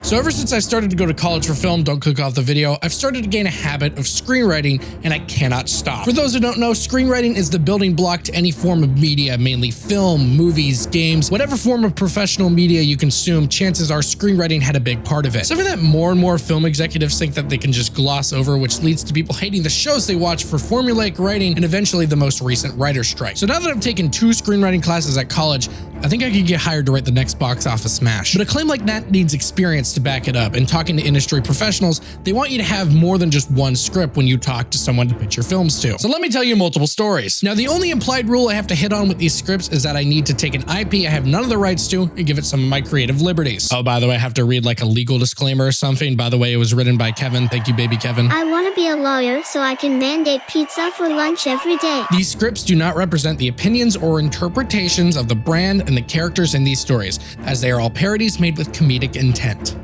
So ever since I started to go to college for film, don't click off the video, I've started to gain a habit of screenwriting, and I cannot stop. For those who don't know, screenwriting is the building block to any form of media, mainly film, movies, games, whatever form of professional media you consume, chances are screenwriting had a big part of it. Something that more and more film executives think that they can just gloss over, which leads to people hating the shows they watch for formulaic writing and eventually the most recent writer's strike. So now that I've taken 2 screenwriting classes at college, I think I could get hired to write the next box office smash. But a claim like that needs experience to back it up, and talking to industry professionals, they want you to have more than just one script when you talk to someone to pitch your films to. So let me tell you multiple stories. Now, the only implied rule I have to hit on with these scripts is that I need to take an IP I have none of the rights to and give it some of my creative liberties. Oh, by the way, I have to read like a legal disclaimer or something. By the way, it was written by Kevin. Thank you, baby Kevin. I want to be a lawyer so I can mandate pizza for lunch every day. These scripts do not represent the opinions or interpretations of the brand and the characters in these stories, as they are all parodies made with comedic intent.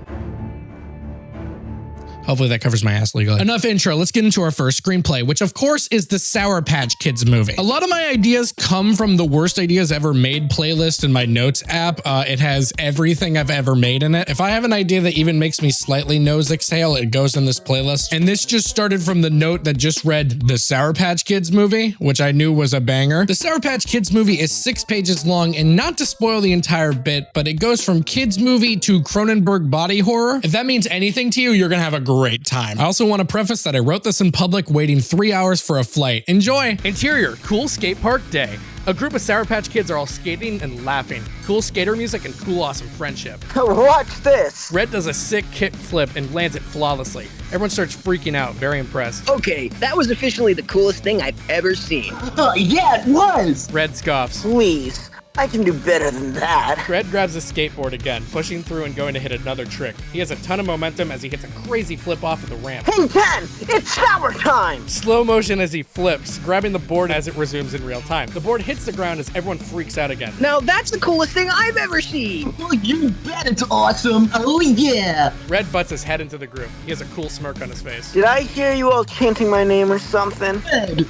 Hopefully that covers my ass legally. Enough intro, let's get into our first screenplay, which of course is the Sour Patch Kids movie. A lot of my ideas come from the worst ideas ever made playlist in my notes app. It has everything I've ever made in it. If I have an idea that even makes me slightly nose exhale, it goes in this playlist. And this just started from the note that just read the Sour Patch Kids movie, which I knew was a banger. The Sour Patch Kids movie is 6 pages long, and not to spoil the entire bit, but it goes from kids movie to Cronenberg body horror. If that means anything to you, you're gonna have a great time. I also want to preface that I wrote this in public waiting 3 hours for a flight. Enjoy! Interior, cool skate park day. A group of Sour Patch Kids are all skating and laughing. Cool skater music and cool awesome friendship. Watch this! Red does a sick kick flip and lands it flawlessly. Everyone starts freaking out, very impressed. Okay, that was officially the coolest thing I've ever seen. Yeah, it was! Red scoffs. Please, I can do better than that. Red grabs a skateboard again, pushing through and going to hit another trick. He has a ton of momentum as he hits a crazy flip off of the ramp. Hey, Ken! It's shower time! Slow motion as he flips, grabbing the board as it resumes in real time. The board hits the ground as everyone freaks out again. Now that's the coolest thing I've ever seen! Oh, you bet it's awesome! Oh yeah! Red butts his head into the group. He has a cool smirk on his face. Did I hear you all chanting my name or something? Red!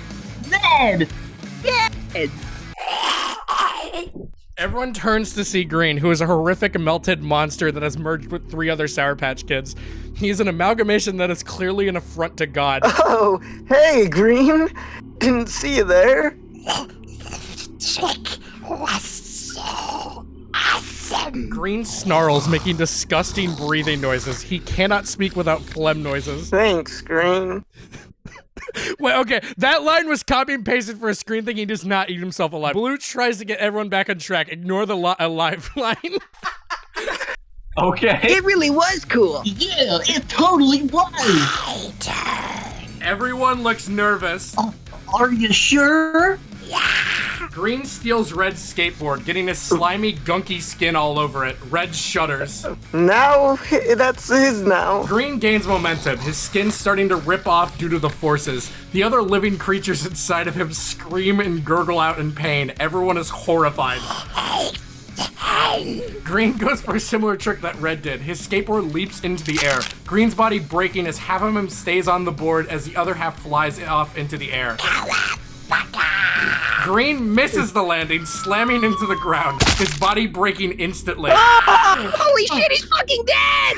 Red! Ed. Everyone turns to see Green, who is a horrific melted monster that has merged with 3 other Sour Patch Kids. He is an amalgamation that is clearly an affront to God. Oh, hey, Green! Didn't see you there. Green snarls, making disgusting breathing noises. He cannot speak without phlegm noises. Thanks, Green. Wait, okay, that line was copy and pasted for a screen thing. He does not eat himself alive. Blue tries to get everyone back on track. Ignore the alive line. Okay. It really was cool. Yeah, it totally was! Everyone looks nervous. Are you sure? Green steals Red's skateboard, getting his slimy, gunky skin all over it. Red shudders. Now, that's his now. Green gains momentum, his skin starting to rip off due to the forces. The other living creatures inside of him scream and gurgle out in pain. Everyone is horrified. Green goes for a similar trick that Red did. His skateboard leaps into the air. Green's body breaking as half of him stays on the board as the other half flies off into the air. Green misses the landing, slamming into the ground, his body breaking instantly. Holy shit, he's fucking dead!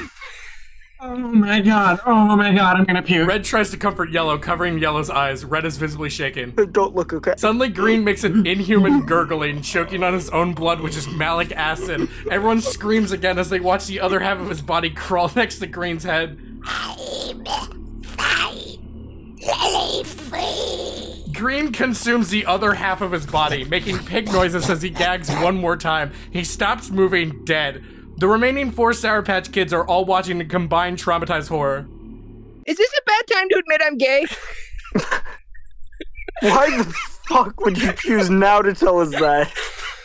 Oh my god, I'm gonna puke. Red tries to comfort Yellow, covering Yellow's eyes. Red is visibly shaken. Don't look okay. Suddenly, Green makes an inhuman gurgling, choking on his own blood, which is malic acid. Everyone screams again as they watch the other half of his body crawl next to Green's head. Green consumes the other half of his body, making pig noises as he gags one more time. He stops moving, dead. The remaining 4 Sour Patch Kids are all watching a combined traumatized horror. Is this a bad time to admit I'm gay? Why the fuck would you choose now to tell us that?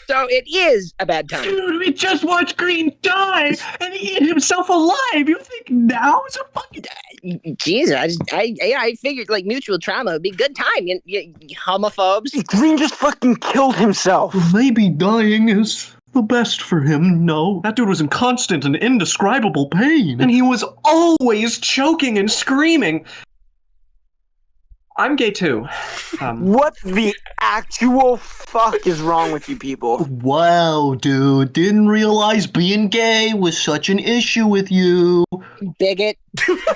So it is a bad time. Dude, we just watched Green die, and he ate himself alive. You think now is a fucking... Jesus, I figured like mutual trauma would be a good time. You homophobes. Green just fucking killed himself. Maybe dying is the best for him, no. That dude was in constant and indescribable pain. And he was always choking and screaming. I'm gay too. What the actual fuck is wrong with you people? Wow, dude. Didn't realize being gay was such an issue with you. Bigot.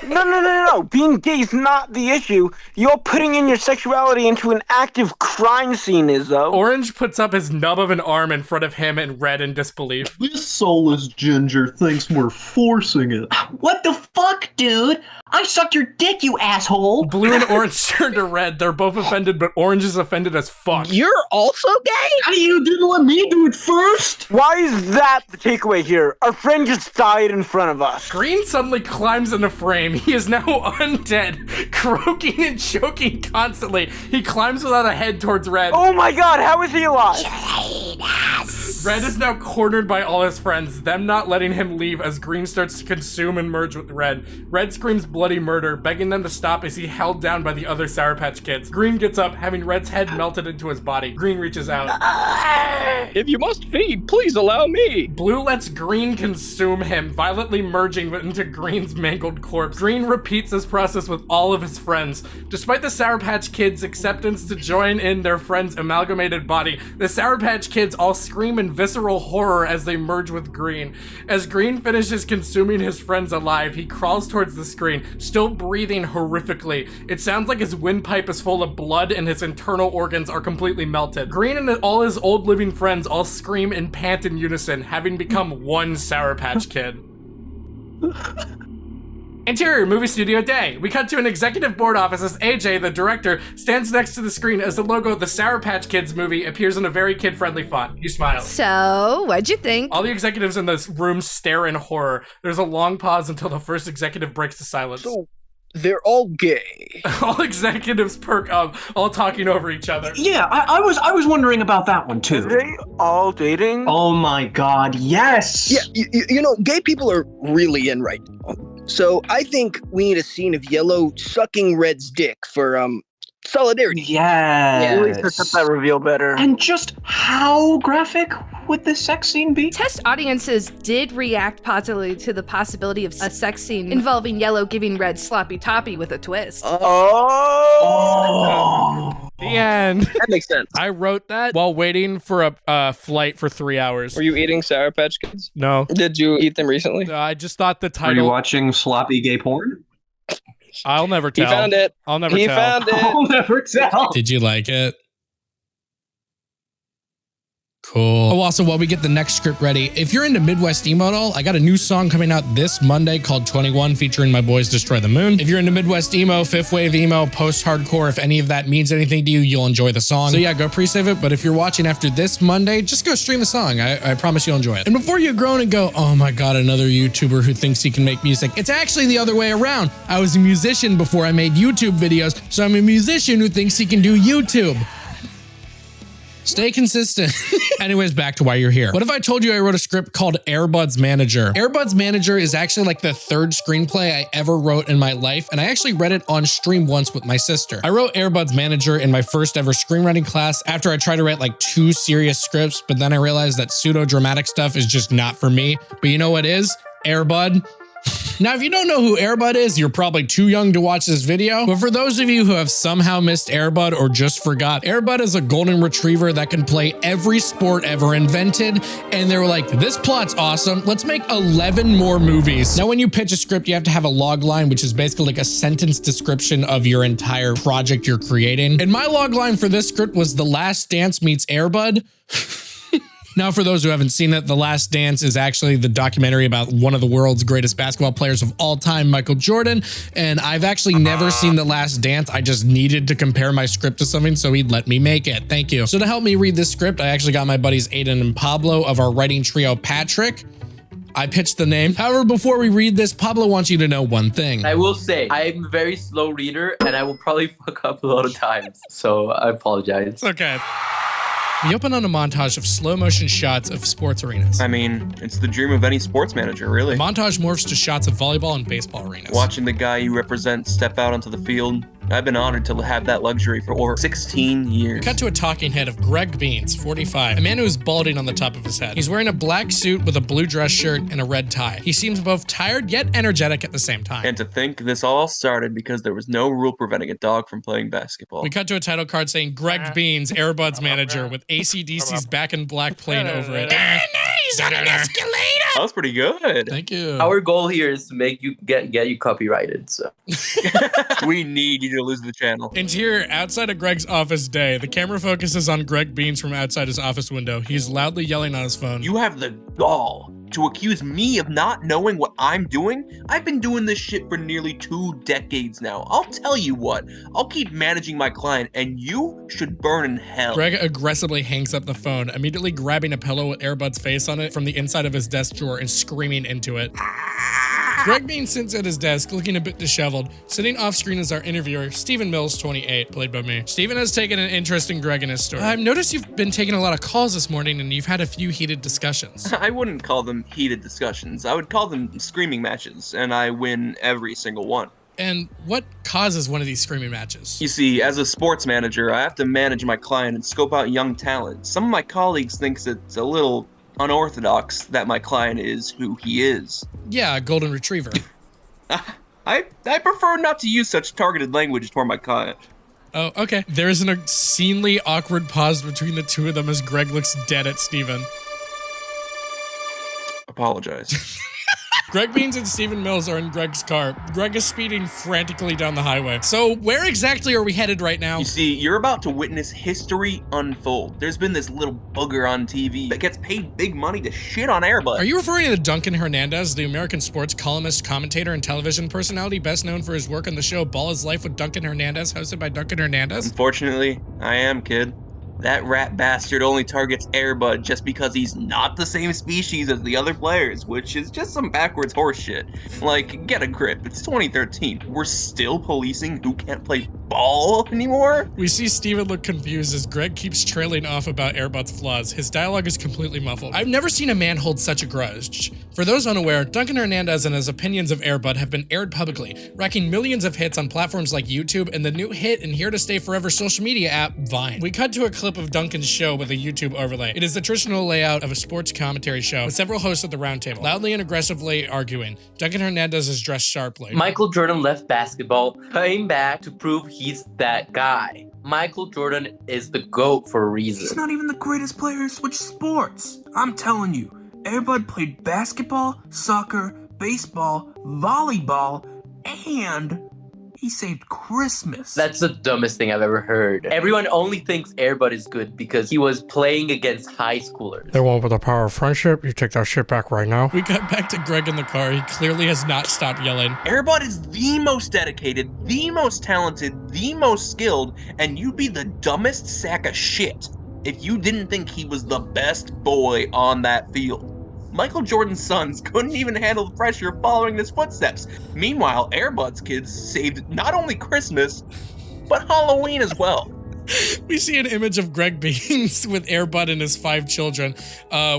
No. Being gay is not the issue. You're putting in your sexuality into an active crime scene, Izzo. Orange puts up his nub of an arm in front of him and Red in disbelief. This soulless ginger thinks we're forcing it. What the fuck, dude? I sucked your dick, you asshole! Blue and Orange turn to Red. They're both offended, but Orange is offended as fuck. You're also gay? You didn't let me do it first? Why is that the takeaway here? Our friend just died in front of us. Green suddenly climbs into frame. He is now undead, croaking and choking constantly. He climbs without a head towards Red. Oh my god, how is he alive? Red is now cornered by all his friends, them not letting him leave as Green starts to consume and merge with Red. Red screams bloody murder, begging them to stop as he held down by the other Sour Patch Kids. Green gets up, having Red's head melted into his body. Green reaches out. If you must feed, please allow me. Blue lets Green consume him, violently merging into Green's mangled corpse. Green repeats this process with all of his friends. Despite the Sour Patch Kids' acceptance to join in their friend's amalgamated body, the Sour Patch Kids all scream in visceral horror as they merge with Green. As Green finishes consuming his friends alive, he crawls towards the screen, still breathing horrifically. It sounds like his windpipe is full of blood and his internal organs are completely melted. Green and all his old living friends all scream and pant in unison, having become one Sour Patch Kid. Interior movie studio day. We cut to an executive board office as AJ, the director, stands next to the screen as the logo of the Sour Patch Kids movie appears in a very kid-friendly font. He smiles. So, what'd you think? All the executives in this room stare in horror. There's a long pause until the first executive breaks the silence. So, they're all gay. All executives perk up, all talking over each other. Yeah, I was wondering about that one Are too. they all dating? Oh my god, yes! Yeah, you know, gay people are really in right now. So I think we need a scene of Yellow sucking Red's dick for solidarity. Yes. Really sets up that reveal better. And just how graphic would this sex scene be? Test audiences did react positively to the possibility of a sex scene involving Yellow giving Red sloppy toppy with a twist. Oh. The end. That makes sense. I wrote that while waiting for a flight for 3 hours. Were you eating Sour Patch Kids? No. Did you eat them recently? I just thought the Are you title. watching sloppy gay porn? I'll never He tell. found it. I'll never He tell. found it. I'll never tell. Did you like it? Cool. Oh, also, while we get the next script ready, if you're into Midwest emo at all, I got a new song coming out this Monday called 21 featuring my boys Destroy the Moon. If you're into Midwest emo, fifth wave emo, post-hardcore, if any of that means anything to you, you'll enjoy the song. So yeah, go pre-save it. But if you're watching after this Monday, just go stream the song. I promise you'll enjoy it. And before you groan and go, oh my God, another YouTuber who thinks he can make music, it's actually the other way around. I was a musician before I made YouTube videos, so I'm a musician who thinks he can do YouTube. Stay consistent. Anyways, back to why you're here. What if I told you I wrote a script called Airbuds Manager? Airbuds Manager is actually like the third screenplay I ever wrote in my life, and I actually read it on stream once with my sister. I wrote Airbuds Manager in my first ever screenwriting class after I tried to write like 2 serious scripts, but then I realized that pseudo-dramatic stuff is just not for me. But you know what is? Airbud. Now, if you don't know who Airbud is, you're probably too young to watch this video. But for those of you who have somehow missed Airbud or just forgot, Airbud is a golden retriever that can play every sport ever invented. And they were like, this plot's awesome. Let's make 11 more movies. Now, when you pitch a script, you have to have a log line, which is basically like a sentence description of your entire project you're creating. And my log line for this script was The Last Dance meets Airbud. Now, for those who haven't seen it, The Last Dance is actually the documentary about one of the world's greatest basketball players of all time, Michael Jordan. And I've actually never seen The Last Dance. I just needed to compare my script to something, so he'd let me make it. Thank you. So to help me read this script, I actually got my buddies Aiden and Pablo of our writing trio, Patrick. I pitched the name. However, before we read this, Pablo wants you to know one thing. I will say, I'm a very slow reader, and I will probably fuck up a lot of times. So I apologize. It's okay. We open on a montage of slow motion shots of sports arenas. I mean, it's the dream of any sports manager, really. The montage morphs to shots of volleyball and baseball arenas. Watching the guy you represent step out onto the field, I've been honored to have that luxury for 16 years. Cut to a talking head of Greg Beans, 45, a man who is balding on the top of his head. He's wearing a black suit with a blue dress shirt and a red tie. He seems both tired yet energetic at the same time. And to think this all started because there was no rule preventing a dog from playing basketball. We cut to a title card saying Greg Beans, Airbuds manager, with AC/DC's Back in Black playing over it. He's on an escalator! That was pretty good. Thank you. Our goal here is to make you get you copyrighted. So We need you to lose the channel. And here, outside of Greg's office day, the camera focuses on Greg Beans from outside his office window. He's loudly yelling on his phone. You have the gall to accuse me of not knowing what I'm doing? I've been doing this shit for nearly 2 decades now. I'll tell you what, I'll keep managing my client and you should burn in hell. Greg aggressively hangs up the phone, immediately grabbing a pillow with Airbud's face on it from the inside of his desk drawer and screaming into it. Greg Bean sits at his desk, looking a bit disheveled. Sitting off screen is our interviewer, Stephen Mills, 28, played by me. Stephen has taken an interest in Greg and his story. I've noticed you've been taking a lot of calls this morning and you've had a few heated discussions. I wouldn't call them heated discussions. I would call them screaming matches, and I win every single one. And what causes one of these screaming matches? You see, as a sports manager, I have to manage my client and scope out young talent. Some of my colleagues think it's a little unorthodox that my client is who he is. Yeah, a golden retriever. I prefer not to use such targeted language toward my client. Oh, okay. There is an obscenely awkward pause between the two of them as Greg looks dead at Stephen. Apologize. Greg Beans and Stephen Mills are in Greg's car. Greg is speeding frantically down the highway. So where exactly are we headed right now? You see, you're about to witness history unfold. There's been this little bugger on TV that gets paid big money to shit on Airbuds. Are you referring to Duncan Hernandez, the American sports columnist, commentator, and television personality best known for his work on the show Ball is Life with Duncan Hernandez, hosted by Duncan Hernandez? Unfortunately, I am, kid. That rat bastard only targets Airbud just because he's not the same species as the other players, which is just some backwards horse shit. Like, get a grip, it's 2013. We're still policing who can't play ball anymore? We see Steven look confused as Greg keeps trailing off about Airbud's flaws. His dialogue is completely muffled. I've never seen a man hold such a grudge. For those unaware, Duncan Hernandez and his opinions of Airbud have been aired publicly, racking millions of hits on platforms like YouTube and the new hit and here to stay forever social media app, Vine. We cut to a clip of Duncan's show with a YouTube overlay. It is the traditional layout of a sports commentary show with several hosts at the round table, loudly and aggressively arguing. Duncan Hernandez is dressed sharply. Michael Jordan left basketball, came back to prove he's that guy. Michael Jordan is the GOAT for a reason. He's not even the greatest player in switch sports. I'm telling you, Airbud played basketball, soccer, baseball, volleyball, and he saved Christmas. That's the dumbest thing I've ever heard. Everyone only thinks Airbud is good because he was playing against high schoolers. They want with the power of friendship, you take that shit back right now. We cut back to Greg in the car. He clearly has not stopped yelling. Airbud is the most dedicated, the most talented, the most skilled, and you'd be the dumbest sack of shit if you didn't think he was the best boy on that field. Michael Jordan's sons couldn't even handle the pressure of following in his footsteps. Meanwhile, Airbud's kids saved not only Christmas, but Halloween as well. We see an image of Greg Beans with Airbud and his 5 children,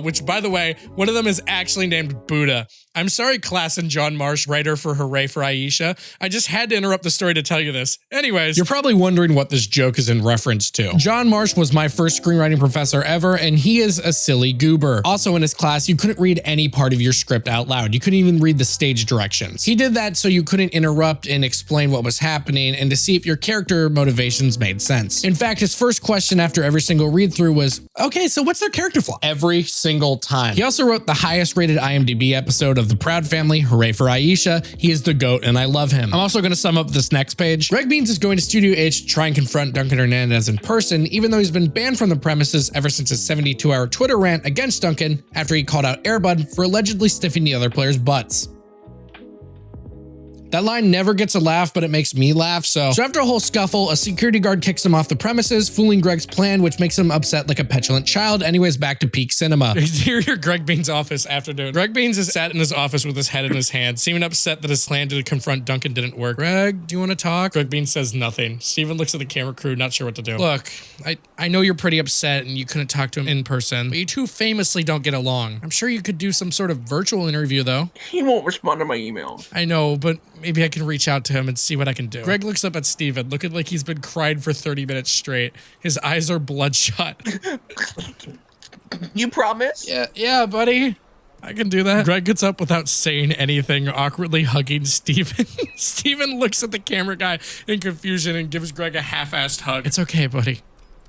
which, by the way, one of them is actually named Buddha. I'm sorry, Class and John Marsh, writer for Hooray for Aisha. I just had to interrupt the story to tell you this. Anyways, you're probably wondering what this joke is in reference to. John Marsh was my first screenwriting professor ever, and he is a silly goober. Also in his class, you couldn't read any part of your script out loud. You couldn't even read the stage directions. He did that so you couldn't interrupt and explain what was happening and to see if your character motivations made sense. In fact, his first question after every single read-through was, okay, so what's their character flaw? Every single time. He also wrote the highest rated IMDb episode of The Proud Family, Hooray for Aisha. He is the GOAT and I love him. I'm also going to sum up this next page. Greg Beans is going to Studio H to try and confront Duncan Hernandez in person, even though he's been banned from the premises ever since his 72-hour Twitter rant against Duncan after he called out Airbud for allegedly stiffing the other players' butts. That line never gets a laugh, but it makes me laugh. So after a whole scuffle, a security guard kicks him off the premises, fooling Greg's plan, which makes him upset like a petulant child. Anyways, back to peak cinema. Here at Greg Beans' office afternoon. Greg Beans is sat in his office with his head in his hand, seeming upset that his plan to confront Duncan didn't work. Greg, do you want to talk? Greg Beans says nothing. Steven looks at the camera crew, not sure what to do. Look, I know you're pretty upset and you couldn't talk to him in person, but you two famously don't get along. I'm sure you could do some sort of virtual interview though. He won't respond to my emails. I know, but maybe I can reach out to him and see what I can do. Greg looks up at Steven, looking like he's been crying for 30 minutes straight. His eyes are bloodshot. You promise? Yeah, buddy. I can do that. Greg gets up without saying anything, awkwardly hugging Steven. Steven looks at the camera guy in confusion and gives Greg a half-assed hug. It's okay, buddy.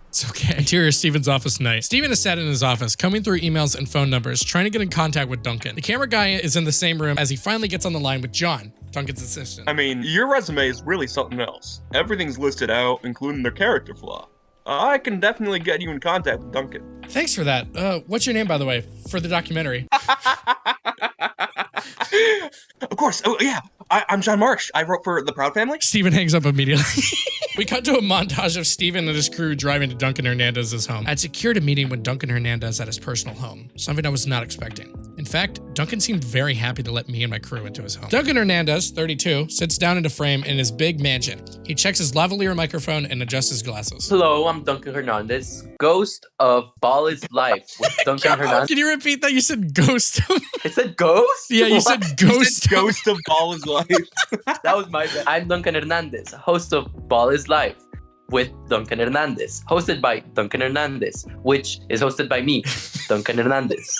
It's okay. Interior Steven's office night. Steven is sat in his office, combing through emails and phone numbers, trying to get in contact with Duncan. The camera guy is in the same room as he finally gets on the line with John, Duncan's assistant. I mean, your resume is really something else. Everything's listed out, including their character flaw. I can definitely get you in contact with Duncan. Thanks for that. What's your name, by the way, for the documentary? Of course. Oh, yeah. I'm John Marsh. I wrote for The Proud Family. Steven hangs up immediately. We cut to a montage of Steven and his crew driving to Duncan Hernandez's home. I'd secured a meeting with Duncan Hernandez at his personal home, something I was not expecting. In fact, Duncan seemed very happy to let me and my crew into his home. Duncan Hernandez, 32, sits down into frame in his big mansion. He checks his lavalier microphone and adjusts his glasses. Hello, I'm Duncan Hernandez, ghost of Ball is Life with Duncan Hernandez. Can you repeat that? You said ghost. I said ghost? Yeah, you said ghost. Ghost of Ball is Life. That was my bad. I'm Duncan Hernandez, host of Ball is Life with Duncan Hernandez, hosted by Duncan Hernandez, which is hosted by me, Duncan Hernandez.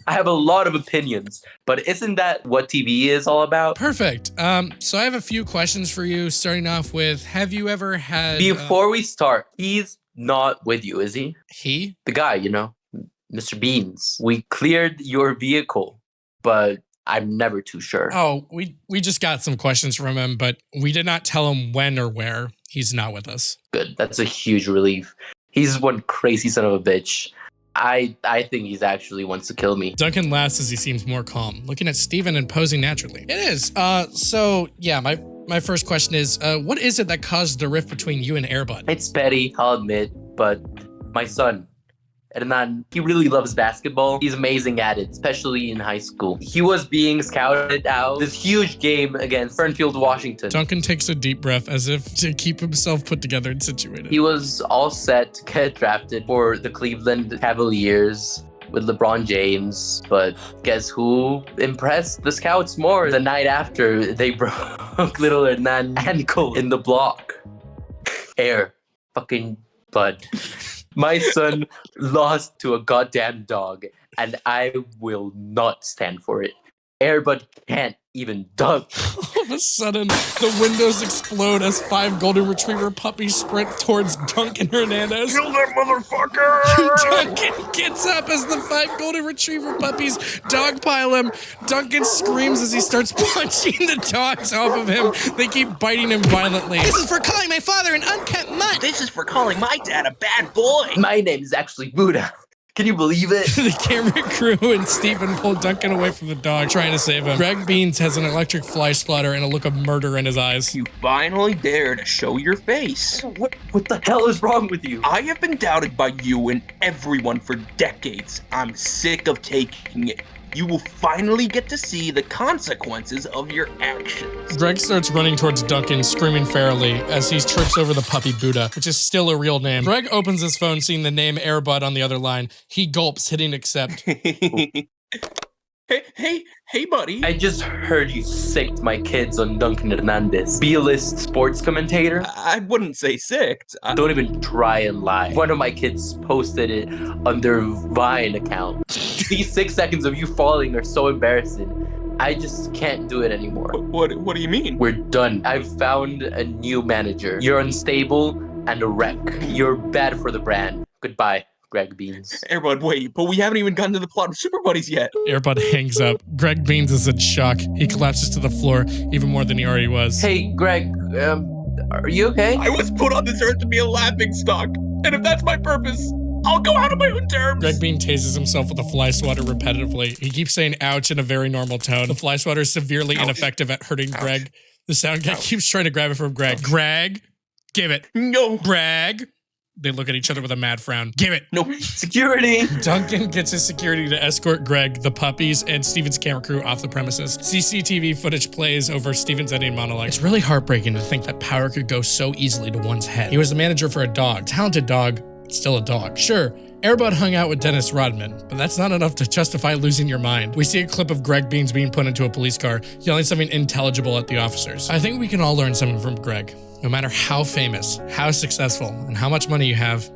I have a lot of opinions, but isn't that what TV is all about? Perfect. So I have a few questions for you, starting off with, have you ever had... Before we start, he's not with you, is he? He? The guy, you know, Mr. Beans. We cleared your vehicle, but I'm never too sure. Oh, we just got some questions from him, but we did not tell him when or where. He's not with us. Good. That's a huge relief. He's one crazy son of a bitch. I think he's actually wants to kill me. Duncan laughs as he seems more calm, looking at Steven and posing naturally. It is. So yeah, my first question is, what is it that caused the rift between you and Airbud? It's petty, I'll admit, but my son, Hernan, he really loves basketball. He's amazing at it, especially in high school. He was being scouted out this huge game against Fernfield, Washington. Duncan takes a deep breath as if to keep himself put together and situated. He was all set to get drafted for the Cleveland Cavaliers with LeBron James, but guess who impressed the scouts more the night after they broke little Hernan's ankle in the block? Air. Fucking Bud. My son lost to a goddamn dog, and I will not stand for it. Airbud can't even dunk. All of a sudden, the windows explode as 5 golden retriever puppies sprint towards Duncan Hernandez. Kill that motherfucker! Duncan gets up as the 5 golden retriever puppies dogpile him. Duncan screams as he starts punching the dogs off of him. They keep biting him violently. This is for calling my father an unkept mutt. This is for calling my dad a bad boy. My name is actually Buddha. Can you believe it? The camera crew and Steven pull Duncan away from the dog, trying to save him. Greg Beans has an electric fly splatter and a look of murder in his eyes. You finally dare to show your face. What the hell is wrong with you? I have been doubted by you and everyone for decades. I'm sick of taking it. You will finally get to see the consequences of your actions. Greg starts running towards Duncan, screaming fairly as he trips over the puppy Buddha, which is still a real name. Greg opens his phone, seeing the name Airbud on the other line. He gulps, hitting accept. Hey, buddy. I just heard you sicked my kids on Duncan Hernandez. B-list sports commentator? I wouldn't say sicked. Don't even try and lie. One of my kids posted it on their Vine account. These 6 seconds of you falling are so embarrassing. I just can't do it anymore. What do you mean? We're done. I've found a new manager. You're unstable and a wreck. You're bad for the brand. Goodbye, Greg Beans. Airbud, wait, but we haven't even gotten to the plot of Super Buddies yet. Airbud hangs up. Greg Beans is in shock. He collapses to the floor even more than he already was. Hey, Greg, are you okay? I was put on this earth to be a laughingstock, and if that's my purpose, I'll go out on my own terms. Greg Bean tases himself with a fly swatter repetitively. He keeps saying ouch in a very normal tone. The fly swatter is severely ineffective at hurting Greg. The sound guy keeps trying to grab it from Greg. Greg, give it. No. Greg. They look at each other with a mad frown. Give it. No. Security. Duncan gets his security to escort Greg, the puppies, and Steven's camera crew off the premises. CCTV footage plays over Steven's ending monologue. It's really heartbreaking to think that power could go so easily to one's head. He was the manager for a dog, talented dog, still a dog. Sure, Airbud hung out with Dennis Rodman, but that's not enough to justify losing your mind. We see a clip of Greg Beans being put into a police car, yelling something intelligible at the officers. I think we can all learn something from Greg. No matter how famous, how successful, and how much money you have,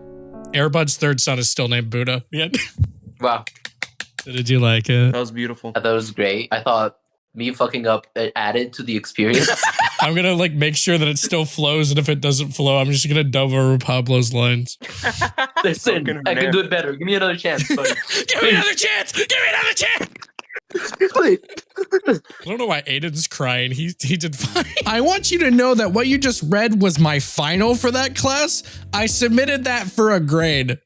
Airbud's third son is still named Buddha. Yeah. Wow. Did you like it? That was beautiful. I thought it was great. I thought me fucking up added to the experience. I'm gonna like make sure that it still flows, and if it doesn't flow, I'm just gonna dub over Pablo's lines. Listen, I can do it better. Give me another chance, buddy. Give me another chance! Give me another chance! Wait. I don't know why Aiden's crying. He did fine. I want you to know that what you just read was my final for that class. I submitted that for a grade.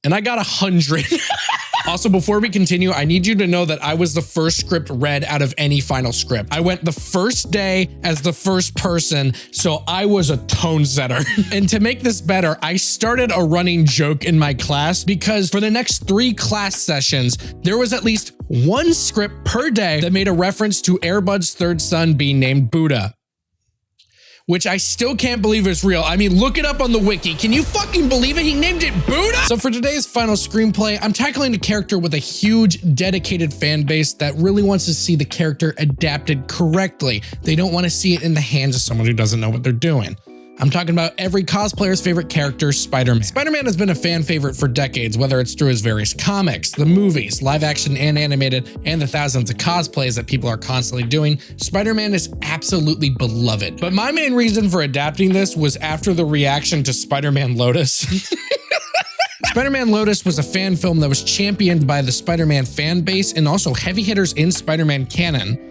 And I got 100. Also, before we continue, I need you to know that I was the first script read out of any final script. I went the first day as the first person, so I was a tone setter. And to make this better, I started a running joke in my class because for the next 3 class sessions, there was at least one script per day that made a reference to Airbud's third son being named Buddha. Which I still can't believe is real. I mean, look it up on the wiki. Can you fucking believe it? He named it Buddha? So for today's final screenplay, I'm tackling a character with a huge, dedicated fan base that really wants to see the character adapted correctly. They don't want to see it in the hands of someone who doesn't know what they're doing. I'm talking about every cosplayer's favorite character, Spider-Man. Spider-Man has been a fan favorite for decades, whether it's through his various comics, the movies, live action and animated, and the thousands of cosplays that people are constantly doing. Spider-Man is absolutely beloved. But my main reason for adapting this was after the reaction to Spider-Man Lotus. Spider-Man Lotus was a fan film that was championed by the Spider-Man fan base and also heavy hitters in Spider-Man canon.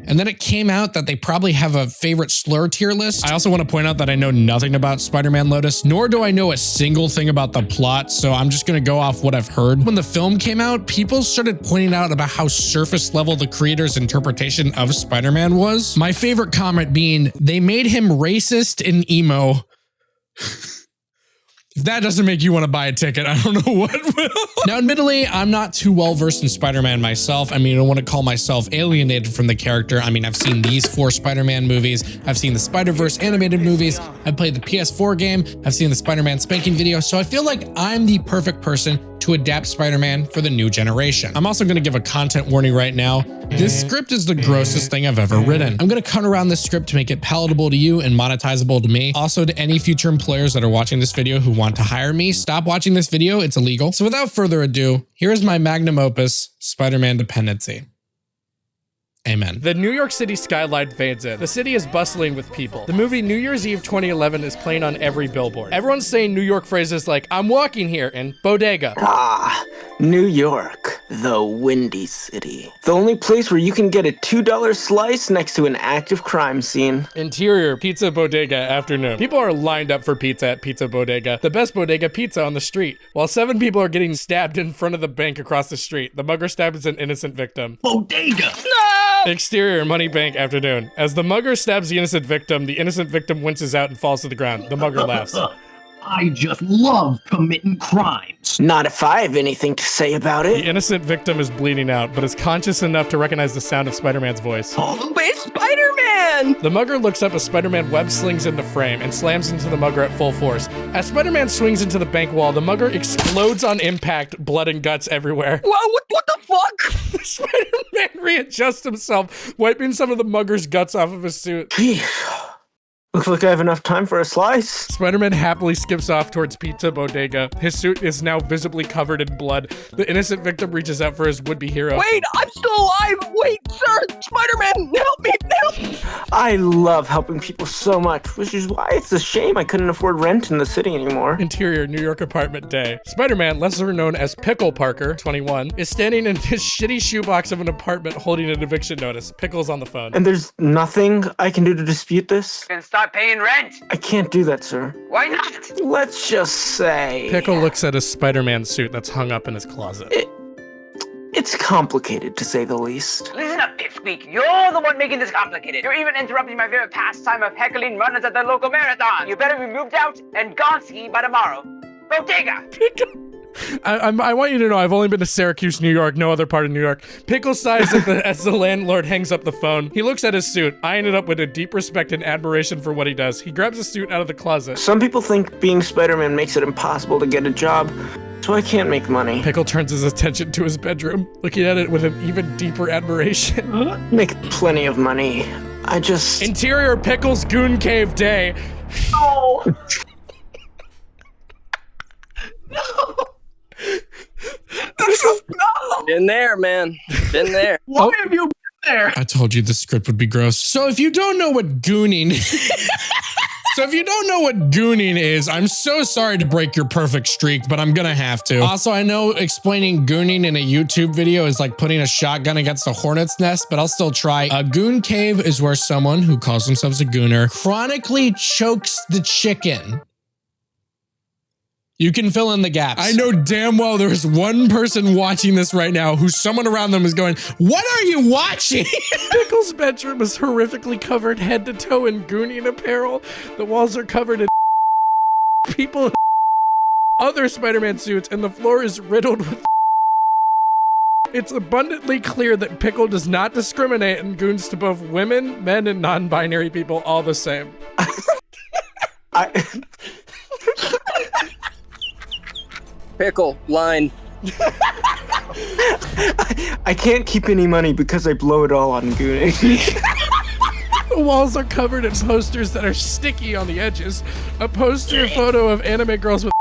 And then it came out that they probably have a favorite slur tier list. I also want to point out that I know nothing about Spider-Man Lotus, nor do I know a single thing about the plot, so I'm just going to go off what I've heard. When the film came out, people started pointing out about how surface level the creator's interpretation of Spider-Man was. My favorite comment being, they made him racist and emo. If that doesn't make you want to buy a ticket, I don't know what will. Now, admittedly, I'm not too well versed in Spider-Man myself. I mean, I don't want to call myself alienated from the character. I mean, I've seen these 4 Spider-Man movies. I've seen the Spider-Verse animated movies. I've played the PS4 game. I've seen the Spider-Man spanking video. So I feel like I'm the perfect person to adapt Spider-Man for the new generation. I'm also going to give a content warning right now. This script is the grossest thing I've ever written. I'm going to cut around this script to make it palatable to you and monetizable to me. Also, to any future employers that are watching this video who want to hire me, stop watching this video. It's illegal. So without further ado, here is my magnum opus, Spider-Man Dependency. Amen. The New York City skyline fades in. The city is bustling with people. The movie New Year's Eve 2011 is playing on every billboard. Everyone's saying New York phrases like, I'm walking here, and bodega. Ah, New York, the windy city. The only place where you can get a $2 slice next to an active crime scene. Interior, pizza bodega, afternoon. People are lined up for pizza at Pizza Bodega, the best bodega pizza on the street. While 7 people are getting stabbed in front of the bank across the street, the mugger stabs an innocent victim. Bodega! No! Exterior, money bank, afternoon. As the mugger stabs the innocent victim winces out and falls to the ground. The mugger laughs. I just love committing crimes. Not if I have anything to say about it. The innocent victim is bleeding out, but is conscious enough to recognize the sound of Spider-Man's voice. Oh, it's Spider-Man! The mugger looks up as Spider-Man web slings into frame and slams into the mugger at full force. As Spider-Man swings into the bank wall, the mugger explodes on impact, blood and guts everywhere. Whoa, what the fuck? Spider-Man readjusts himself, wiping some of the mugger's guts off of his suit. Looks like I have enough time for a slice. Spider-Man happily skips off towards Pizza Bodega. His suit is now visibly covered in blood. The innocent victim reaches out for his would-be hero. Wait, I'm still alive! Wait, sir! Spider-Man, help me! Help! I love helping people so much, which is why it's a shame I couldn't afford rent in the city anymore. Interior, New York apartment day. Spider-Man, lesser known as Pickle Parker, 21, is standing in his shitty shoebox of an apartment holding an eviction notice. Pickle's on the phone. And there's nothing I can do to dispute this? Start paying rent. I can't do that, sir. Why not? Let's just say... Pickle looks at his Spider-Man suit that's hung up in his closet. It's complicated, to say the least. Listen up, Pipsqueak. You're the one making this complicated. You're even interrupting my favorite pastime of heckling runners at the local marathon. You better be moved out and gone skiing by tomorrow. Bodega! I want you to know I've only been to Syracuse, New York, no other part of New York. Pickle sighs as the landlord hangs up the phone. He looks at his suit, eyeing it up with a deep respect and admiration for what he does. He grabs his suit out of the closet. Some people think being Spider-Man makes it impossible to get a job, so I can't make money. Pickle turns his attention to his bedroom, looking at it with an even deeper admiration. Make plenty of money. I just... Interior Pickle's Goon Cave Day. Oh. No. Been there, man. Been there. Why have you been there? I told you the script would be gross. So if you don't know what gooning is, I'm so sorry to break your perfect streak, but I'm gonna have to. Also, I know explaining gooning in a YouTube video is like putting a shotgun against a hornet's nest, but I'll still try. A goon cave is where someone who calls themselves a gooner chronically chokes the chicken. You can fill in the gaps. I know damn well there's one person watching this right now who someone around them is going, what are you watching? Pickle's bedroom is horrifically covered head to toe in gooning apparel. The walls are covered in people in other Spider-Man suits, and the floor is riddled with It's abundantly clear that Pickle does not discriminate and goons to both women, men, and non-binary people all the same. Pickle, line. I can't keep any money because I blow it all on gooning. The walls are covered in posters that are sticky on the edges. A poster photo of anime girls with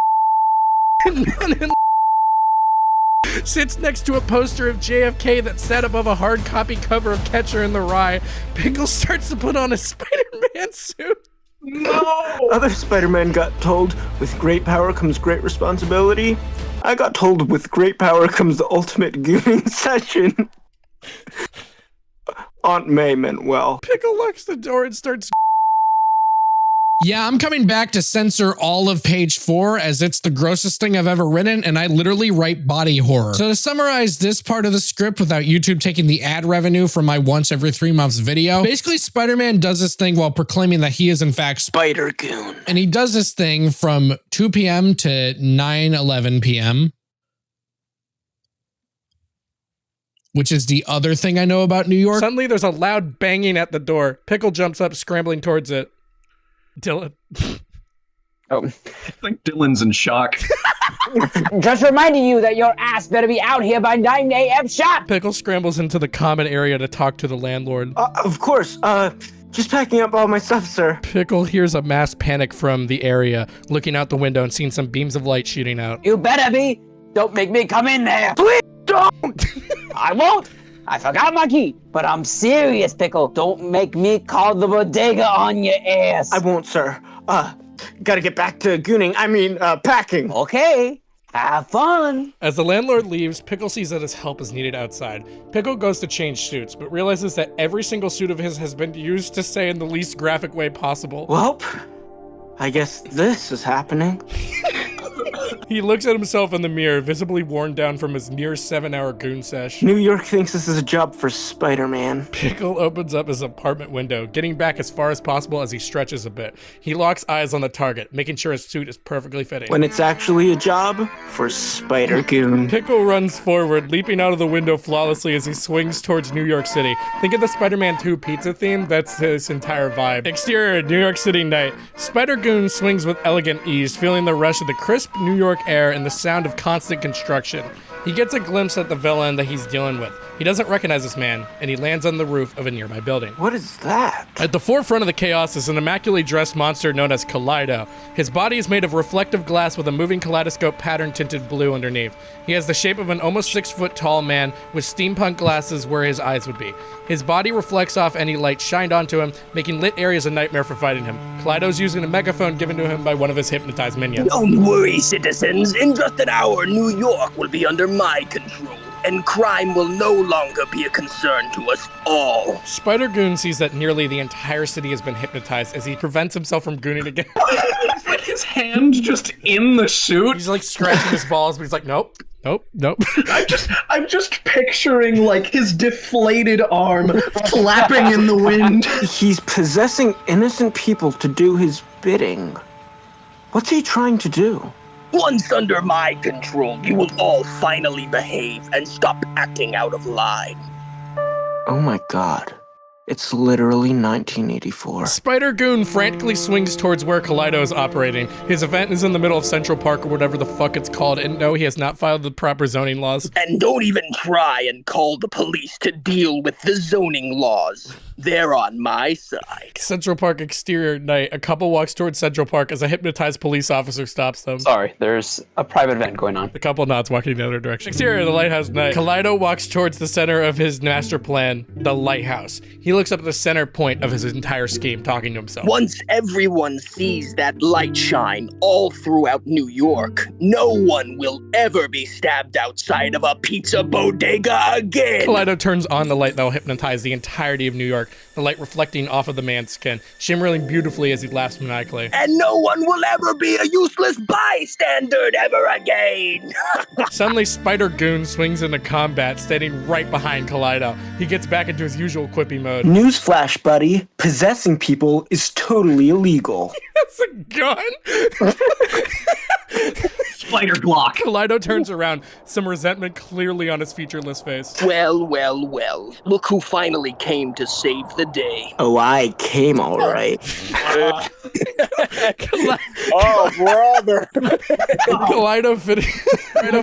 sits next to a poster of JFK that sat above a hard copy cover of Catcher in the Rye. Pickle starts to put on a Spider-Man suit. No! Other Spider-Man got told, with great power comes great responsibility. I got told, with great power comes the ultimate gooning session. Aunt May meant well. Pickle locks the door and starts... Yeah, I'm coming back to censor all of page 4 as it's the grossest thing I've ever written, and I literally write body horror. So to summarize this part of the script without YouTube taking the ad revenue from my once every 3 months video, basically Spider-Man does this thing while proclaiming that he is in fact Spider-goon. And he does this thing from 2 p.m. to 9:11 p.m. which is the other thing I know about New York. Suddenly there's a loud banging at the door. Pickle jumps up, scrambling towards it. Dylan. Oh, I think Dylan's in shock. Just reminding you that your ass better be out here by 9 a.m. sharp. Pickle scrambles into the common area to talk to the landlord. Of course. Just packing up all my stuff, sir. Pickle hears a mass panic from the area, looking out the window and seeing some beams of light shooting out. You better be. Don't make me come in there. Please don't. I won't. I forgot my key, but I'm serious, Pickle. Don't make me call the bodega on your ass. I won't, sir. Gotta get back to gooning. Packing. Okay. Have fun. As the landlord leaves, Pickle sees that his help is needed outside. Pickle goes to change suits, but realizes that every single suit of his has been used to say in the least graphic way possible. Well, I guess this is happening. He looks at himself in the mirror, visibly worn down from his near 7-hour goon sesh. New York thinks this is a job for Spider-Man. Pickle opens up his apartment window, getting back as far as possible as he stretches a bit. He locks eyes on the target, making sure his suit is perfectly fitting. When it's actually a job for Spider-Goon. Pickle runs forward, leaping out of the window flawlessly as he swings towards New York City. Think of the Spider-Man 2 pizza theme, that's his entire vibe. Exterior, New York City night. Spider-Goon swings with elegant ease, feeling the rush of the crisp New York air and the sound of constant construction. He gets a glimpse at the villain that he's dealing with. He doesn't recognize this man, and he lands on the roof of a nearby building. What is that? At the forefront of the chaos is an immaculately dressed monster known as Kaleido. His body is made of reflective glass with a moving kaleidoscope pattern tinted blue underneath. He has the shape of an almost 6-foot tall man with steampunk glasses where his eyes would be. His body reflects off any light shined onto him, making lit areas a nightmare for fighting him. Kaleido's using a megaphone given to him by one of his hypnotized minions. Don't worry, citizens. In just an hour, New York will be under my control, and crime will no longer be a concern to us all. Spider-Goon sees that nearly the entire city has been hypnotized as he prevents himself from gooning again. Like his hand just in the suit. He's like scratching his balls, but he's like, nope. Nope. I'm just picturing like his deflated arm flapping in the wind. He's possessing innocent people to do his bidding. What's he trying to do? Once under my control, you will all finally behave and stop acting out of line. Oh my god. It's literally 1984. Spider-goon frantically swings towards where Kaleido is operating. His event is in the middle of Central Park or whatever the fuck it's called, and no, he has not filed the proper zoning laws. And don't even try and call the police to deal with the zoning laws. They're on my side. Central Park exterior at night. A couple walks towards Central Park as a hypnotized police officer stops them. Sorry, there's a private event going on. The couple nods, walking the other direction. Exterior of the lighthouse night. Kaleido walks towards the center of his master plan, the lighthouse. He looks up at the center point of his entire scheme, talking to himself. Once everyone sees that light shine all throughout New York, no one will ever be stabbed outside of a pizza bodega again. Kaleido turns on the light that will hypnotize the entirety of New York, the light reflecting off of the man's skin, shimmering beautifully as he laughs maniacally. And no one will ever be a useless bystander ever again. Suddenly, Spider-goon swings into combat, standing right behind Kaleido. He gets back into his usual quippy mode. Newsflash, buddy. Possessing people is totally illegal. That's a gun? Spider Glock. Kaleido turns around, some resentment clearly on his featureless face. Well, well, well. Look who finally came to save the day. Oh, I came all right. Oh, brother. Kaleido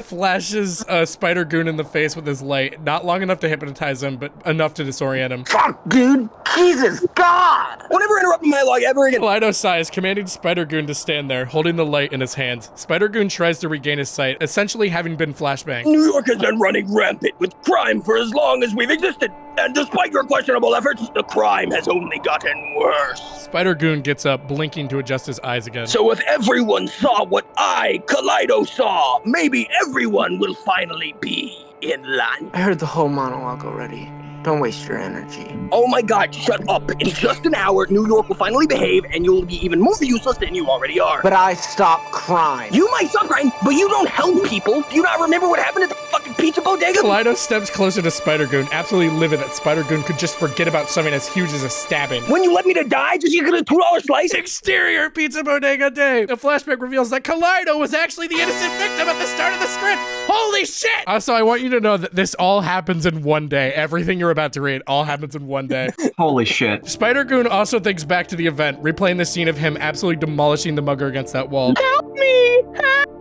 flashes Spider-goon in the face with his light. Not long enough to hypnotize him, but enough to disorient him. Fuck, dude. Jesus, God. Don't ever interrupt my dialogue ever again. Kaleido sighs, commanding Spider-goon to stand there, holding the light in his hands. Spider-goon tries to regain his sight, essentially having been flashbanged. New York has been running rampant with crime for as long as we've existed. And despite your questionable efforts, the crime has only gotten worse. Spider-goon gets up, blinking to adjust his eyes again. So if everyone saw what I, Kaleido, saw, maybe everyone will finally be in line. I heard the whole monologue already. Don't waste your energy. Oh my god, shut up. In just an hour, New York will finally behave and you'll be even more useless than you already are. But I stop crime. You might stop crime, but you don't help people. Do you not remember what happened at the fucking pizza bodega? Kaleido steps closer to Spider-goon, absolutely livid that Spider-goon could just forget about something as huge as a stabbing. When you let me to die, just you get a $2 slice? Exterior pizza bodega day. The flashback reveals that Kaleido was actually the innocent victim at the start of the script. Holy shit! Also, I want you to know that this all happens in one day. Everything you're about to read all happens in one day. Holy shit. Spider-goon also thinks back to the event, replaying the scene of him absolutely demolishing the mugger against that wall. Help me!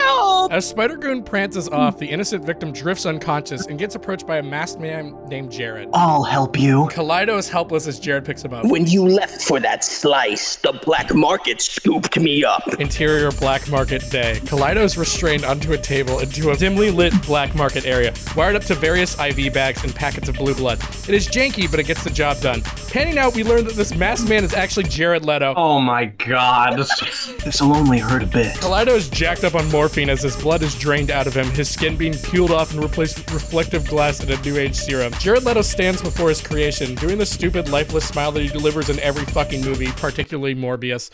Help! As Spider-goon prances off, the innocent victim drifts unconscious and gets approached by a masked man named Jared. I'll help you. Kaleido is helpless as Jared picks him up. When you left for that slice, the black market scooped me up. Interior black market day. Kaleido is restrained onto a table into a dimly lit black market area, wired up to various IV bags and packets of blue blood. It is janky, but it gets the job done. Panning out, we learn that this masked man is actually Jared Leto. Oh my god. This'll only hurt a bit. Kaleido is jacked up on morphine as his blood is drained out of him, his skin being peeled off and replaced with reflective glass and a new age serum. Jared Leto stands before his creation, doing the stupid, lifeless smile that he delivers in every fucking movie, particularly Morbius.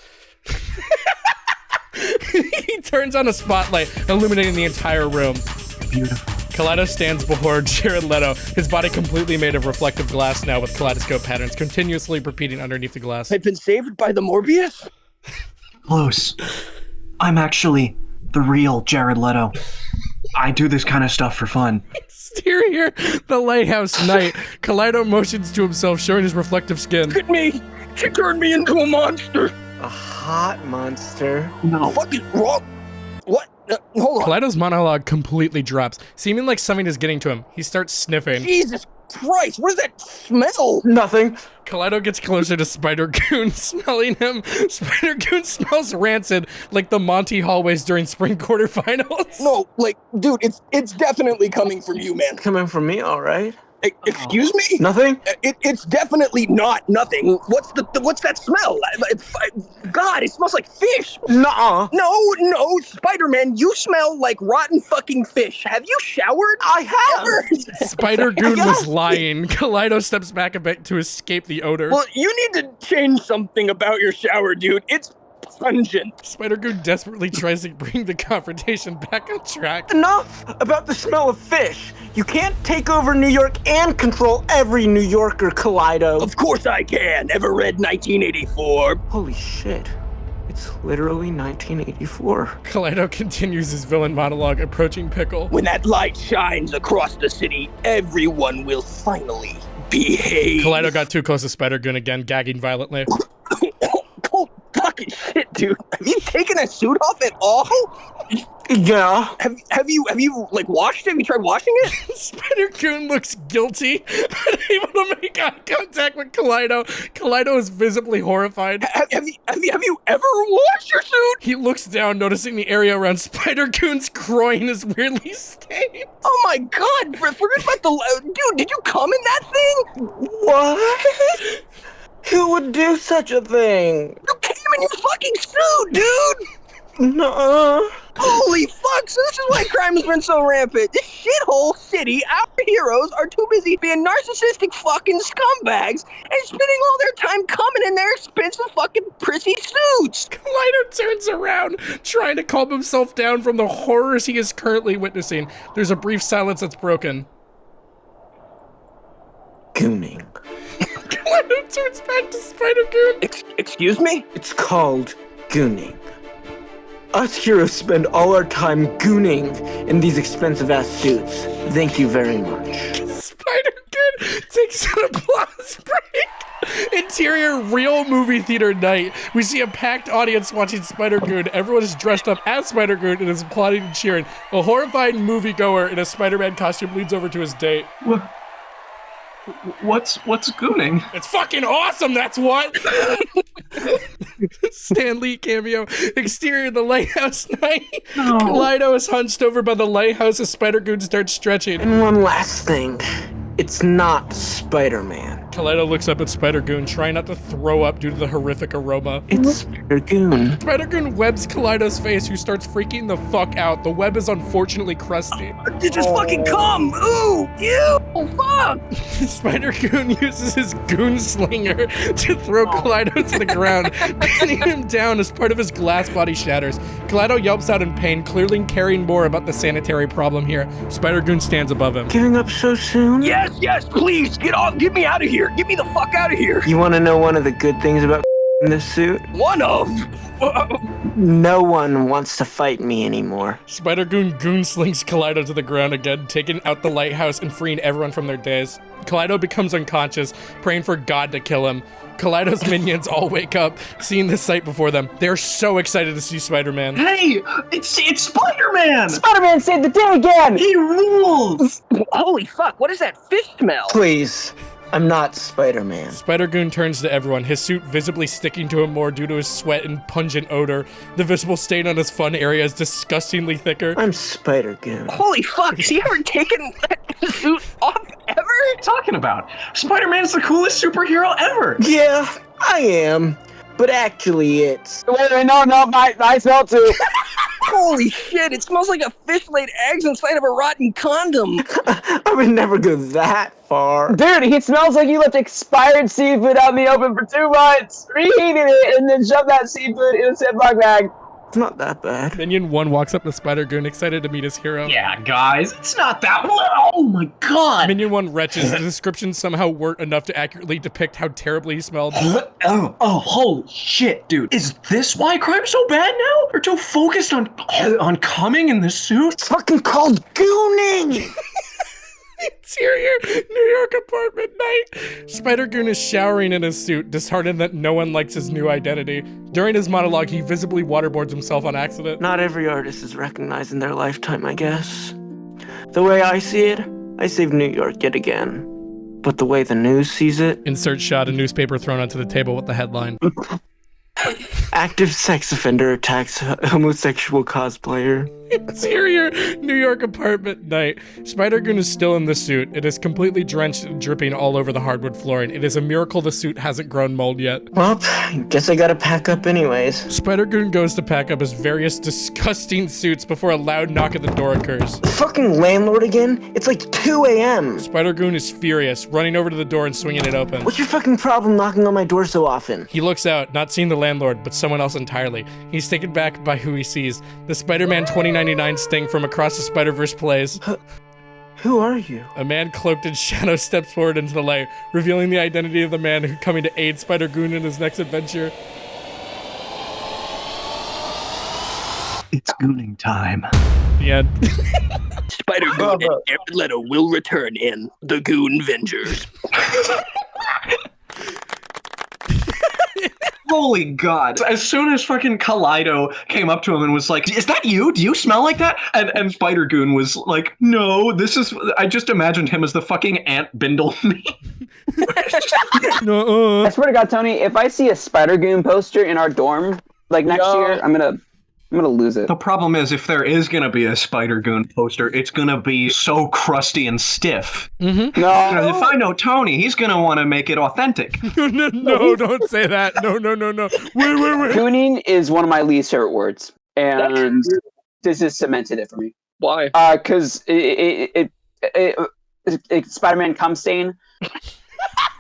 He turns on a spotlight, illuminating the entire room. Beautiful. Kaleido stands before Jared Leto, his body completely made of reflective glass now with kaleidoscope patterns continuously repeating underneath the glass. I've been saved by the Morbius? Close. I'm actually the real Jared Leto. I do this kind of stuff for fun. Exterior, the lighthouse night. Kaleido motions to himself, showing his reflective skin. Look at me! She turned me into a monster! A hot monster? No. Fucking wrong! What? Hold on. Kaleido's monologue completely drops, seeming like something is getting to him. He starts sniffing. Jesus Christ, what is that smell? Nothing. Kaleido gets closer to Spider-goon, smelling him. Spider-goon smells rancid, like the Monty hallways during spring quarterfinals. No, like, dude, it's definitely coming from you, man. Coming from me, all right? Excuse me? Nothing? It's definitely not nothing. What's that smell? God, it smells like fish. Nuh-uh. No, Spider-Man, you smell like rotten fucking fish. Have you showered? I have. Spider-goon was lying. Kaleido steps back a bit to escape the odor. Well, you need to change something about your shower, dude. It's pungent. Spider-goon desperately tries to bring the confrontation back on track. Enough about the smell of fish. You can't take over New York and control every New Yorker, Kaleido. Of course I can. Ever read 1984? Holy shit. It's literally 1984. Kaleido continues his villain monologue, approaching Pickle. When that light shines across the city, everyone will finally behave. Kaleido got too close to Spider-Goon again, gagging violently. Oh, fucking shit, dude. Have you taken that suit off at all? Yeah. Have you like washed it? Have you tried washing it? Spider-Goon looks guilty, unable to make eye contact with Kaleido. Kaleido is visibly horrified. Have you ever washed your suit? He looks down, noticing the area around Spider-Goon's groin is weirdly stained. Oh my god, forget about the... Dude, did you come in that thing? What? Who would do such a thing? You came in your fucking suit, dude! No. Holy fuck, so this is why crime has been so rampant. This shithole city, our heroes are too busy being narcissistic fucking scumbags and spending all their time coming in their expensive fucking prissy suits. Kaleido turns around, trying to calm himself down from the horrors he is currently witnessing. There's a brief silence that's broken. Gooning. Kaleido turns back to Spider-Goon. Excuse me? It's called gooning. Us heroes spend all our time gooning in these expensive-ass suits. Thank you very much. Spider-Goon takes an applause break. Interior real movie theater night. We see a packed audience watching Spider-Goon. Everyone is dressed up as Spider-Goon and is applauding and cheering. A horrified moviegoer in a Spider-Man costume leads over to his date. What's gooning? It's fucking awesome, that's what! Stan Lee cameo. Exterior, the lighthouse night. No. Kaleido is hunched over by the lighthouse as Spider-Goon starts stretching. And one last thing. It's not Spider-Man. Kaleido looks up at Spider-Goon, trying not to throw up due to the horrific aroma. It's Spider-Goon. Spider-Goon webs Kaleido's face, who starts freaking the fuck out. The web is unfortunately crusty. It just fucking come! Ooh! Ew! Fuck! Spider-Goon uses his goon slinger to throw Kaleido to the ground, pinning him down as part of his glass body shatters. Kaleido yelps out in pain, clearly caring more about the sanitary problem here. Spider-Goon stands above him. Giving up so soon? Yes, please, get me out of here. Get me the fuck out of here. You want to know one of the good things about in this suit? One of? No one wants to fight me anymore. Spider-Goon goon slings Kaleido to the ground again, taking out the lighthouse and freeing everyone from their daze. Kaleido becomes unconscious, praying for God to kill him. Kaleido's minions all wake up, seeing this sight before them. They're so excited to see Spider-Man. Hey, it's Spider-Man! Spider-Man saved the day again! He rules! Holy fuck, what is that fish smell? Please, I'm not Spider-Man. Spider-Goon turns to everyone, his suit visibly sticking to him more due to his sweat and pungent odor. The visible stain on his fun area is disgustingly thicker. I'm Spider-Goon. Holy fuck, has he ever taken that suit off ever? What are you talking about? Spider-Man's the coolest superhero ever! Yeah, I am. But actually it's... Wait, no, I smell too. Holy shit, it smells like a fish laid eggs inside of a rotten condom. I would never go that far. Dude, he smells like you left expired seafood out in the open for 2 months, reheated it, and then shoved that seafood in a Ziploc bag. It's not that bad. Minion 1 walks up to Spider-Goon, excited to meet his hero. Yeah, guys, it's not that... Oh my god! Minion 1 retches. The descriptions somehow weren't enough to accurately depict how terribly he smelled. Oh, holy shit, dude. Is this why crime's so bad now? We're too focused on coming in the suit? It's fucking called gooning! Interior New York apartment night. Spider-Goon is showering in his suit, disheartened that no one likes his new identity. During his monologue, he visibly waterboards himself on accident. Not every artist is recognized in their lifetime, I guess. The way I see it, I saved New York yet again. But the way the news sees it... Insert shot, a newspaper thrown onto the table with the headline. Active sex offender attacks homosexual cosplayer. Interior New York apartment night. Spider-Goon is still in the suit. It is completely drenched and dripping all over the hardwood flooring. It is a miracle the suit hasn't grown mold yet. Well, guess I gotta pack up anyways. Spider-Goon goes to pack up his various disgusting suits before a loud knock at the door occurs. Fucking landlord again? It's like 2 a.m. Spider-Goon is furious, running over to the door and swinging it open. What's your fucking problem knocking on my door so often? He looks out, not seeing the landlord, but someone else entirely. He's taken back by who he sees. The Spider-Man 2099 Sting from Across the Spider-Verse plays. Who are you? A man cloaked in shadow steps forward into the light, revealing the identity of the man who's coming to aid Spider-Goon in his next adventure. It's gooning time. The end. Spider-Goon and Jared Leto will return in The Goon Vengers. Holy God. As soon as fucking Kaleido came up to him and was like, is that you? Do you smell like that? And Spider-Goon was like, no, this is... I just imagined him as the fucking Ant Bindle. I swear to God, Tony, if I see a Spider-Goon poster in our dorm, like next year, I'm gonna lose it. The problem is, if there is gonna be a Spider-Goon poster, it's gonna be so crusty and stiff. Mm-hmm. No. Because if I know Tony, he's gonna want to make it authentic. No, don't say that. No. Wait. Gooning is one of my least favorite words, and this has cemented it for me. Why? Because it Spider-Man cum stain.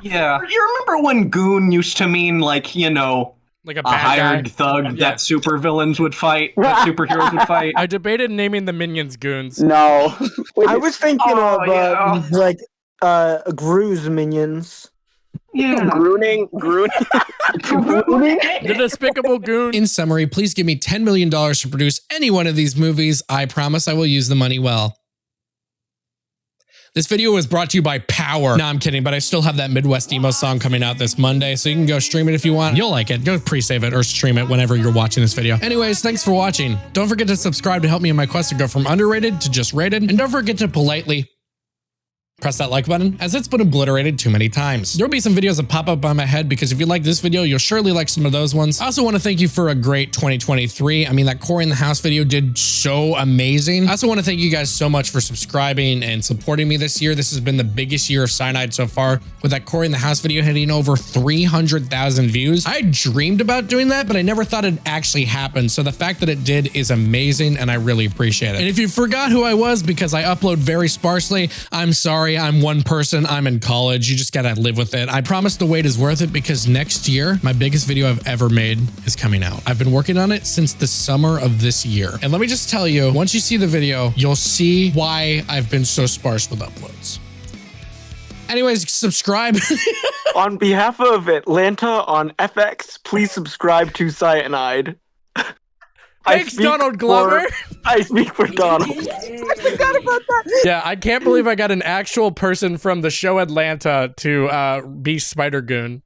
Yeah. You remember when goon used to mean, like, you know, like a hired guy. thug that supervillains would fight, that superheroes would fight? I debated naming the minions goons. No. I was thinking of like Gru's minions. Yeah. Grooning. The despicable goon. In summary, please give me $10 million to produce any one of these movies. I promise I will use the money well. This video was brought to you by Power. No, I'm kidding, but I still have that Midwest emo song coming out this Monday, so you can go stream it if you want. You'll like it. Go pre-save it or stream it whenever you're watching this video. Anyways, thanks for watching. Don't forget to subscribe to help me in my quest to go from underrated to just rated. And don't forget to politely press that like button, as it's been obliterated too many times. There'll be some videos that pop up on my head, because if you like this video, you'll surely like some of those ones. I also want to thank you for a great 2023. I mean, that Corey in the House video did so amazing. I also want to thank you guys so much for subscribing and supporting me this year. This has been the biggest year of Syonide so far, with that Corey in the House video hitting over 300,000 views. I dreamed about doing that, but I never thought it'd actually happen. So the fact that it did is amazing, and I really appreciate it. And if you forgot who I was because I upload very sparsely, I'm sorry. I'm one person. I'm in college. You just gotta live with it. I promise the wait is worth it, because next year, my biggest video I've ever made is coming out. I've been working on it since the summer of this year. And let me just tell you, once you see the video, you'll see why I've been so sparse with uploads. Anyways, subscribe. On behalf of Atlanta on FX, please subscribe to Syonide. Thanks, Donald Glover. I speak for Donald. I forgot about that. Yeah, I can't believe I got an actual person from the show Atlanta to be Spider-Goon.